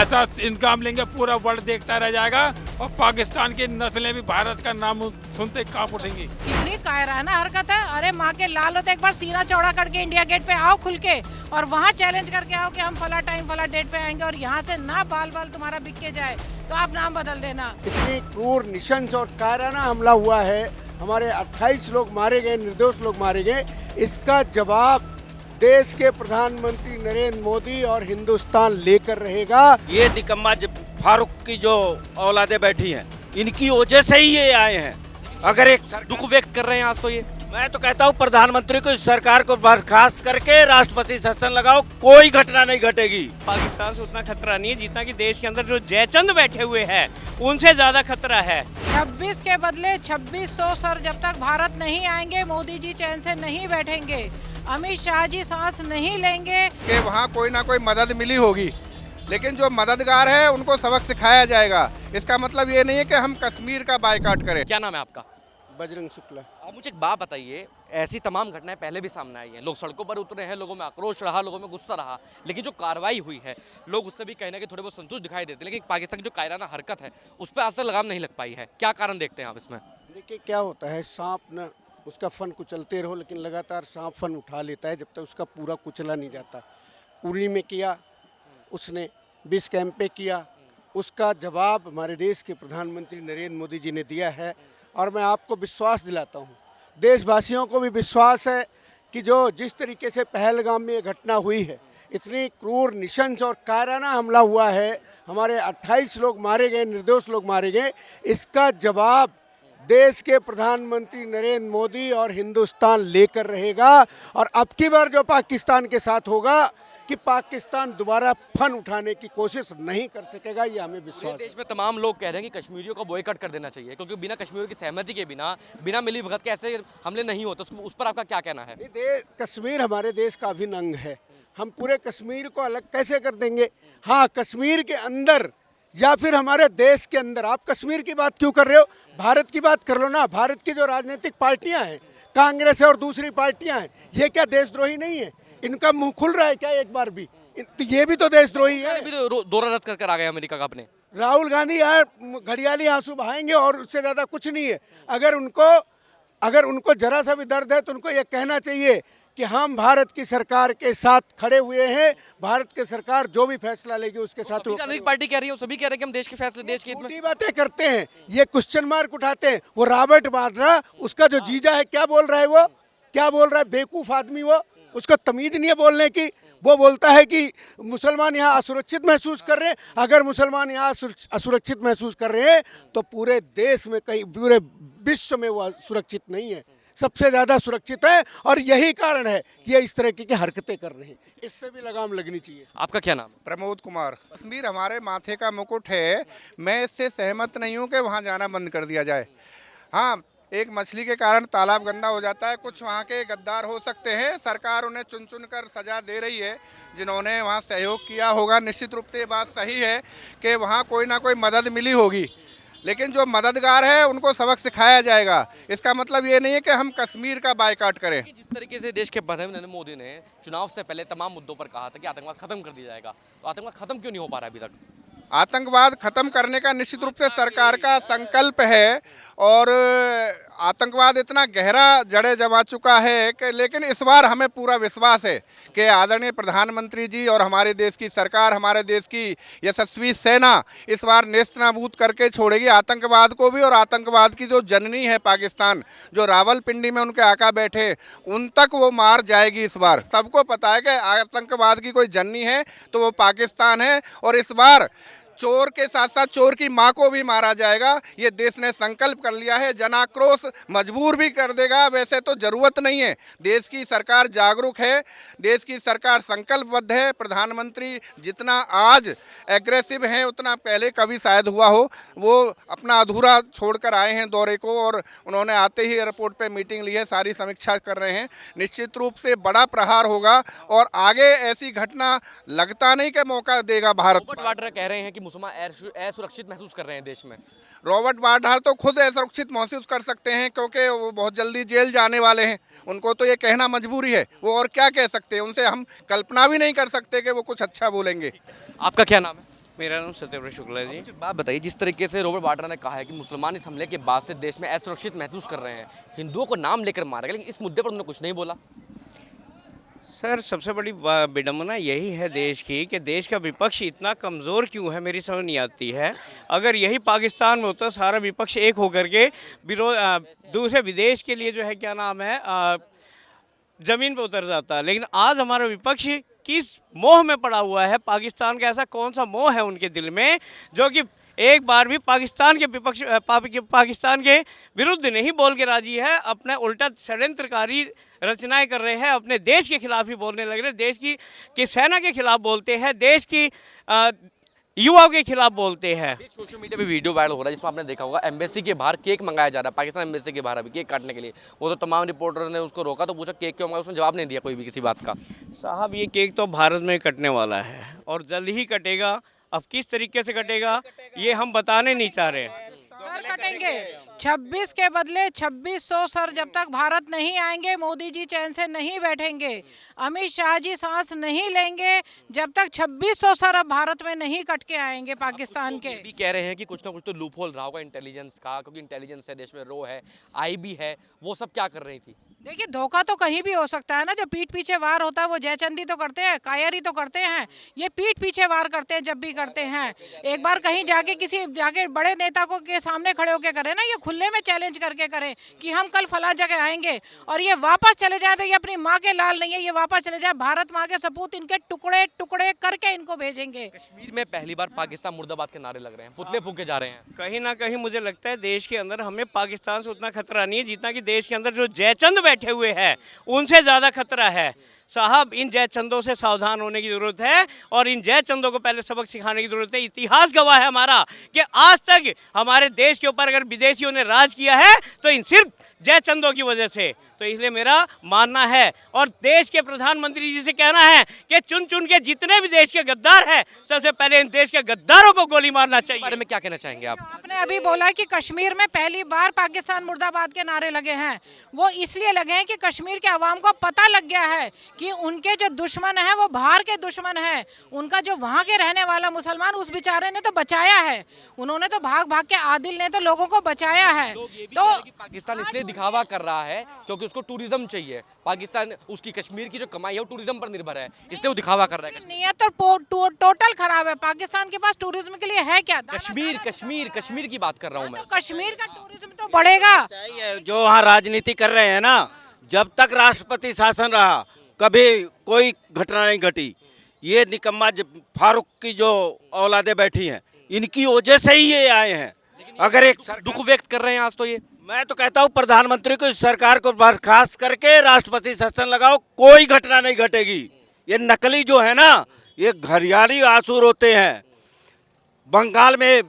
पैसा इनकम लेंगे पूरा वर्ल्ड देखता रह जाएगा और पाकिस्तान की नस्लें भी भारत का नाम सुनते कांप उठेंगी। कितनी कायराना हरकत है। अरे माँ के लाल हो तो एक बार सीना चौड़ा करके इंडिया गेट पे आओ खुल के और वहाँ चैलेंज करके आओ कि हम फला टाइम फला डेट पे आएंगे और यहाँ से ना बाल बाल तुम्हारा बिक के जाए तो आप नाम बदल देना। इतनी क्रूर निशंस और कायराना हमला हुआ है, हमारे 28 लोग मारे गए, निर्दोष लोग मारे गए। इसका जवाब देश के प्रधानमंत्री नरेंद्र मोदी और हिंदुस्तान लेकर रहेगा। ये निकम्मा फारूक की जो औलादे बैठी हैं, इनकी वजह से ही ये आए हैं। अगर एक दुख व्यक्त कर रहे हैं आज तो ये, मैं तो कहता हूँ प्रधानमंत्री को इस सरकार को बर्खास्त करके राष्ट्रपति शासन लगाओ, कोई घटना नहीं घटेगी। पाकिस्तान से उतना खतरा नहीं है जितना कि देश के अंदर जो जयचंद बैठे हुए हैं उनसे ज्यादा खतरा है। 26 के बदले 2600 सर जब तक भारत नहीं आएंगे मोदी जी चैन से नहीं बैठेंगे, अमित शाह जी सांस नहीं लेंगे कि वहाँ कोई ना कोई मदद मिली होगी, लेकिन जो मददगार है उनको सबक सिखाया जाएगा। इसका मतलब ये नहीं है कि हम कश्मीर का बायकॉट करें। क्या नाम है आपका? बजरंग शुक्ला। आप मुझे एक बात बताइए, ऐसी तमाम घटनाएं पहले भी सामने आई हैं, लोग सड़कों पर उतरे हैं, लोगों में आक्रोश रहा, लोगों में गुस्सा रहा, लेकिन जो कार्रवाई हुई है लोग उससे भी कहीं ना कहीं थोड़े बहुत संतुष्ट दिखाई देते हैं, लेकिन पाकिस्तान की जो कायराना हरकत है उस पर आज तक लगाम नहीं लग पाई है। क्या कारण देखते हैं आप इसमें? देखिए क्या होता है, सांप न उसका फन कुचलते रहो, लेकिन लगातार सांप फन उठा लेता है जब तक उसका पूरा कुचला नहीं जाता। उरी में किया उसने, बेस कैंप पे किया, उसका जवाब हमारे देश के प्रधानमंत्री नरेंद्र मोदी जी ने दिया है। और मैं आपको विश्वास दिलाता हूँ, देशवासियों को भी विश्वास है कि जो जिस तरीके से पहलगाम में ये घटना हुई है, इतनी क्रूर निशंस और कायराना हमला हुआ है, हमारे 28 लोग मारे गए, निर्दोष लोग मारे गए। इसका जवाब देश के प्रधानमंत्री नरेंद्र मोदी और हिंदुस्तान लेकर रहेगा। और अब की बार जो पाकिस्तान के साथ होगा कि पाकिस्तान दोबारा फन उठाने की कोशिश नहीं कर सकेगा, ये हमें विश्वास है। देश में तमाम लोग कह रहे हैं कि कश्मीरियों को बॉयकॉट कर देना चाहिए, क्योंकि बिना कश्मीरियों की सहमति के बिना मिली भगत के ऐसे हमले नहीं होते। उस पर आपका क्या कहना है? कश्मीर हमारे देश का अभिन्न अंग है, हम पूरे कश्मीर को अलग कैसे कर देंगे? हाँ, कश्मीर के अंदर या फिर हमारे देश के अंदर। आप कश्मीर की बात क्यों कर रहे हो? भारत की बात कर लो ना। भारत की जो राजनीतिक पार्टियां हैं, कांग्रेस है और दूसरी पार्टियां हैं, ये क्या देशद्रोही नहीं है? इनका मुंह खुल रहा है क्या एक बार भी? तो ये भी तो देशद्रोही है। अभी तो दौरा रद्द कर आ गए अमेरिका का अपने। राहुल गांधी यार घड़ियाली आंसू बहाएंगे और उससे ज़्यादा कुछ नहीं है। अगर उनको जरा सा भी दर्द है तो उनको ये कहना चाहिए कि हम भारत की सरकार के साथ खड़े हुए हैं, भारत की सरकार जो भी फैसला लेगी उसके साथ। राजनीतिक पार्टी कह रही है, सभी कह रहे हैं कि हम देश के फैसले, देश की छोटी बातें करते हैं, ये क्वेश्चन मार्क उठाते हैं। वो रॉबर्ट वाड्रा, उसका जो जीजा है, क्या बोल रहा है वो? क्या बोल रहा है? बेवकूफ़ आदमी वो, उसको तमीज़ नहीं है बोलने की। वो बोलता है कि मुसलमान यहाँ असुरक्षित महसूस कर रहे हैं। अगर मुसलमान यहाँ असुरक्षित महसूस कर रहे हैं तो पूरे देश में, कहीं पूरे विश्व में वो सुरक्षित नहीं है, सबसे ज़्यादा सुरक्षित है। और यही कारण है कि ये इस तरह की हरकतें कर रहे हैं। इस पे भी लगाम लगनी चाहिए। आपका क्या नाम? प्रमोद कुमार। कश्मीर हमारे माथे का मुकुट है, मैं इससे सहमत नहीं हूँ कि वहाँ जाना बंद कर दिया जाए। हाँ, एक मछली के कारण तालाब गंदा हो जाता है। कुछ वहाँ के गद्दार हो सकते हैं, सरकार उन्हें चुन चुन कर सज़ा दे रही है, जिन्होंने वहाँ सहयोग किया होगा। निश्चित रूप से ये बात सही है कि वहाँ कोई ना कोई मदद मिली होगी, लेकिन जो मददगार है उनको सबक सिखाया जाएगा। इसका मतलब ये नहीं है कि हम कश्मीर का बायकॉट करें। जिस तरीके से देश के प्रधानमंत्री नरेंद्र मोदी ने चुनाव से पहले तमाम मुद्दों पर कहा था कि आतंकवाद खत्म कर दिया जाएगा, तो आतंकवाद खत्म क्यों नहीं हो पा रहा अभी तक? आतंकवाद खत्म करने का निश्चित रूप से सरकार का संकल्प है और आतंकवाद इतना गहरा जड़े जमा चुका है कि, लेकिन इस बार हमें पूरा विश्वास है कि आदरणीय प्रधानमंत्री जी और हमारे देश की सरकार, हमारे देश की यशस्वी सेना इस बार नेस्तनाबूद करके छोड़ेगी आतंकवाद को भी। और आतंकवाद की जो जननी है पाकिस्तान, जो रावलपिंडी में उनके आका बैठे, उन तक वो मार जाएगी इस बार। सबको पता है कि आतंकवाद की कोई जननी है तो वो पाकिस्तान है। और इस बार चोर के साथ साथ चोर की मां को भी मारा जाएगा, ये देश ने संकल्प कर लिया है। जन आक्रोश मजबूर भी कर देगा, वैसे तो ज़रूरत नहीं है। देश की सरकार जागरूक है, देश की सरकार संकल्पबद्ध है। प्रधानमंत्री जितना आज एग्रेसिव हैं उतना पहले कभी शायद हुआ हो। वो अपना अधूरा छोड़कर आए हैं दौरे को और उन्होंने आते ही एयरपोर्ट पे मीटिंग ली है, सारी समीक्षा कर रहे हैं। निश्चित रूप से बड़ा प्रहार होगा और आगे ऐसी घटना लगता नहीं कि मौका देगा भारत। रॉबर्ट वाड्रा कह रहे हैं कि मुसलमान असुरक्षित महसूस कर रहे हैं देश में। रॉबर्ट वाड्रा तो खुद असुरक्षित महसूस कर सकते हैं, क्योंकि वो बहुत जल्दी जेल जाने वाले हैं। उनको तो ये कहना मजबूरी है, वो और क्या कह सकते हैं। उनसे हम कल्पना भी नहीं कर सकते कि वो कुछ अच्छा बोलेंगे। आपका क्या नाम है? मेरा नाम सत्यव्रत शुक्ला है जी। मुझे बात बताइए, जिस तरीके से रॉबर्ट वाड्रा ने कहा है कि मुसलमान इस हमले के बाद से देश में असुरक्षित महसूस कर रहे हैं, हिंदुओं को नाम लेकर मारा गया, लेकिन इस मुद्दे पर उन्होंने कुछ नहीं बोला। सर सबसे बड़ी विडम्बना यही है देश की कि देश का विपक्ष इतना कमज़ोर क्यों है, मेरी समझ नहीं आती है। अगर यही पाकिस्तान में होता सारा विपक्ष एक होकर के दूसरे विदेश के लिए जो है क्या नाम है ज़मीन पर उतर जाता, लेकिन आज हमारा विपक्ष किस मोह में पड़ा हुआ है। पाकिस्तान का ऐसा कौन सा मोह है उनके दिल में जो कि एक बार भी पाकिस्तान के विपक्ष पाकिस्तान के विरुद्ध नहीं बोल के राजी है, अपना उल्टा षड्यंत्रकारी रचनाएं कर रहे हैं, अपने देश के खिलाफ ही बोलने लग रहे हैं, देश की सेना के खिलाफ बोलते हैं, देश की युवाओं के खिलाफ बोलते हैं। एक सोशल मीडिया पे वीडियो वायरल हो रहा है जिसमें आपने देखा होगा एम्बेसी के बाहर केक मंगाया जा रहा है, पाकिस्तान एम्बेसी के बाहर अभी केक काटने के लिए। वो तो तमाम रिपोर्टर ने उसको रोका, तो पूछा केक क्यों मंगाया, उसने जवाब नहीं दिया कोई भी किसी बात का। साहब ये केक तो भारत में कटने वाला है और जल्द ही कटेगा। अब किस तरीके से कटेगा ये हम बताने नहीं चाह रहे हैं। सर कटेंगे 26 के बदले 2600 सर। जब तक भारत नहीं आएंगे मोदी जी चैन से नहीं बैठेंगे, अमित शाह जी सांस नहीं लेंगे जब तक 2600 सर अब भारत में नहीं कट के आएंगे पाकिस्तान के। भी कह रहे हैं कि कुछ ना कुछ तो लूप होल रहा होगा इंटेलिजेंस का, क्योंकि इंटेलिजेंस है देश में, रो है, आईबी है, वो सब क्या कर रही थी। देखिए धोखा तो कहीं भी हो सकता है ना। जो पीठ पीछे वार होता है वो जयचंदी तो करते हैं, कायरी तो करते हैं, ये पीठ पीछे वार करते हैं जब भी करते हैं। एक बार कहीं जाके बड़े नेता को के सामने खड़े होकर करें ना, ये खुले में चैलेंज करके करें कि हम कल फला जगह आएंगे, और ये वापस चले जाए तो ये अपनी माँ के लाल नहीं है, ये वापस चले जाए भारत माँ के सपूत इनके टुकड़े टुकड़े करके इनको भेजेंगे। कश्मीर में पहली बार पाकिस्तान मुर्दाबाद के नारे लग रहे हैं, पुतले फूके जा रहे हैं। कहीं ना कहीं मुझे लगता है देश के अंदर हमें पाकिस्तान से उतना खतरा नहीं है जितना कि देश के अंदर जो जयचंद बैठे हुए हैं उनसे ज़्यादा खतरा है। साहब इन जयचंदों से सावधान होने की ज़रूरत है और इन जयचंदों को पहले सबक सिखाने की ज़रूरत है। इतिहास गवाह है हमारा कि आज तक हमारे देश के ऊपर अगर विदेशियों ने राज किया है तो इन सिर्फ जयचंदों की वजह से। तो इसलिए मेरा मानना है और देश के प्रधानमंत्री जी से कहना है कि चुन चुन के जितने भी देश के गद्दार हैं सबसे पहले इन देश के गद्दारों को गोली मारना चाहिए। बारे में क्या कहना चाहेंगे आप? आपने अभी बोला कि कश्मीर में पहली बार पाकिस्तान मुर्दाबाद के नारे लगे हैं, वो इसलिए लगे हैं कि कश्मीर के अवाम को पता लग गया है कि उनके जो दुश्मन है वो बाहर के दुश्मन है। उनका जो वहाँ के रहने वाला मुसलमान, उस बेचारे ने तो बचाया है, उन्होंने तो भाग भाग के आदिल ने तो लोगों को बचाया है। तो पाकिस्तान इसलिए दिखावा कर रहा है क्योंकि उसको टूरिज्म चाहिए। पाकिस्तान उसकी कश्मीर की जो कमाई है वो टूरिज्म पर निर्भर है, इसलिए वो दिखावा कर रहा है। नियत तो टोटल खराब है। पाकिस्तान के पास टूरिज्म के लिए है क्या? कश्मीर की बात कर रहा हूँ मैं। तो कश्मीर का टूरिज्म तो बढ़ेगा। जो वहाँ राजनीति कर रहे हैं ना, जब तक राष्ट्रपति शासन रहा कभी कोई घटना नहीं घटी। ये निकम्मा फारूक की जो औलादे बैठी हैं इनकी वजह से ही ये आए हैं। अगर एक दुख व्यक्त कर रहे हैं आज, तो ये मैं तो कहता हूँ प्रधानमंत्री को, इस सरकार को बर्खास्त करके राष्ट्रपति शासन लगाओ, कोई घटना नहीं घटेगी। ये नकली जो है ना, ये घरियाली आंसू रोते हैं। बंगाल में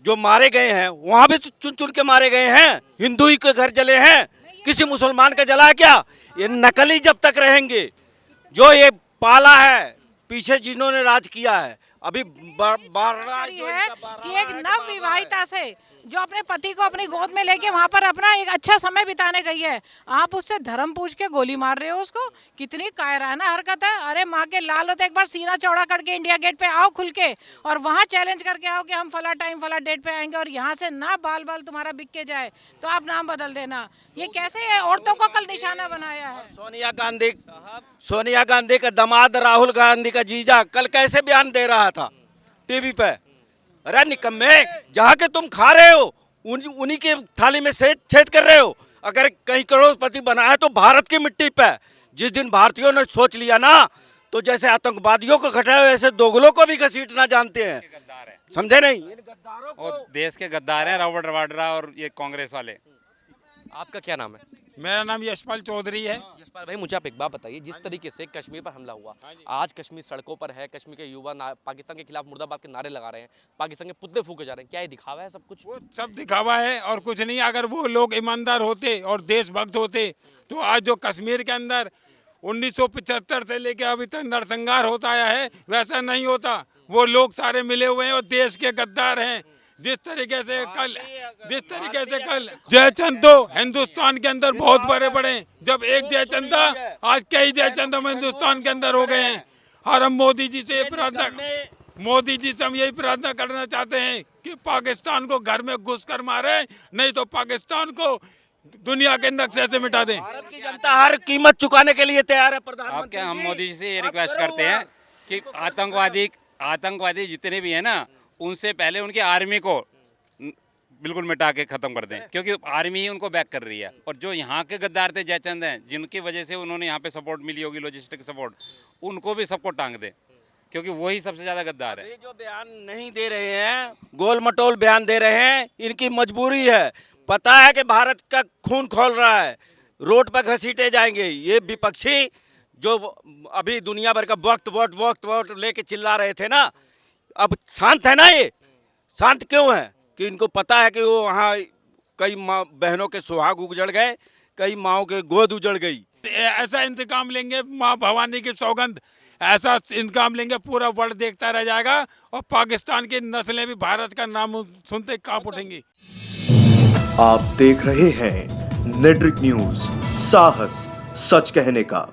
जो मारे गए हैं वहाँ भी तो चुन चुन के मारे गए हैं, हिंदू ही के घर जले हैं, किसी मुसलमान का जला है क्या? ये नकली जब तक रहेंगे, जो ये पाला है पीछे जिन्होंने राज किया है, अभी है कि एक नव विवाहिता से जो अपने पति को अपनी गोद में लेके वहां पर अपना एक अच्छा समय बिताने गई है, आप उससे धर्म पूछ के गोली मार रहे हो उसको। कितनी कायराना हरकत है। अरे माँ के लाल हो तो एक बार सीना चौड़ा करके इंडिया गेट पे आओ खुल के, और वहाँ चैलेंज करके आओ कि हम फला टाइम फला डेट पे आएंगे, और यहाँ से ना बाल बाल तुम्हारा बिक के जाए तो आप नाम बदल देना। ये कैसे औरतों को कल निशाना बनाया है? सोनिया गांधी का दामाद राहुल गांधी का जीजा कल कैसे बयान दे रहा था टीवी पे? अरे निकम्मे, जहाँ के तुम खा रहे हो उन्हीं के थाली में छेद कर रहे हो। अगर कहीं करोड़पति बना है तो भारत की मिट्टी पे। जिस दिन भारतीयों ने सोच लिया ना, तो जैसे आतंकवादियों को घटाया वैसे दोगलों को भी घसीटना जानते हैं, समझे नहीं? और देश के गद्दार हैं रॉबर्ट वाड्रा और ये कांग्रेस वाले। आपका क्या नाम है? मेरा नाम यशपाल चौधरी है। यशपाल भाई, मुझे आप एक बात बताइए, जिस तरीके से कश्मीर पर हमला हुआ, आज कश्मीर सड़कों पर है, कश्मीर के युवा पाकिस्तान के खिलाफ मुर्दाबाद के नारे लगा रहे हैं, पाकिस्तान के पुतले फूके जा रहे हैं, क्या ये दिखावा है सब कुछ? वो सब दिखावा है और कुछ नहीं। अगर वो लोग ईमानदार होते और देशभक्त होते तो आज जो कश्मीर के अंदर 1975 से लेकर अभी तक नरसंहार होता आया है वैसा नहीं होता। वो लोग सारे मिले हुए हैं और देश के गद्दार हैं। जिस तरीके से कल जयचंद तो हिंदुस्तान के अंदर बहुत बड़े बड़े, जब एक जयचंद था आज कई जयचंद हम हिंदुस्तान के अंदर हो गए हैं। और हम मोदी जी से प्रार्थना, मोदी जी से हम यही प्रार्थना करना चाहते हैं कि पाकिस्तान को घर में घुस कर मारे, नहीं तो पाकिस्तान को दुनिया के नक्शे से मिटा दें। भारत की जनता हर कीमत चुकाने के लिए तैयार है। प्रधानमंत्री हम जी, मोदी जी से ये रिक्वेस्ट करते हैं कि आतंकवादी जितने भी हैं ना, उनसे पहले उनकी आर्मी को बिल्कुल मिटा के ख़त्म कर दें, क्योंकि आर्मी ही उनको बैक कर रही है। और जो यहाँ के गद्दार थे जयचंद हैं, जिनकी वजह से उन्होंने यहाँ पे सपोर्ट मिली होगी, लॉजिस्टिक सपोर्ट, उनको भी सबको टांग दें, क्योंकि वही सबसे ज़्यादा गद्दार है। ये जो बयान नहीं दे रहे हैं, गोल मटोल बयान दे रहे हैं, इनकी मजबूरी है। पता है कि भारत का खून खोल रहा है, रोड पर घसीटे जाएंगे। ये विपक्षी जो अभी दुनिया भर का वक्त लेके चिल्ला रहे थे ना, अब शांत है ना। ये शांत क्यों है? कि इनको पता है कि वो वहाँ कई माँ बहनों के सुहाग उजड़ गए, कई माँओं के गोद उजड़ गई। ऐसा इंतकाम लेंगे, माँ भवानी की सौगंध, ऐसा इंतकाम लेंगे, पूरा वर्ल्ड देखता रह जाएगा और पाकिस्तान की नस्लें भी भारत का नाम सुनते कांप उठेंगी। आप देख रहे हैं नेट्रिक न्यूज, साहस सच कहने का।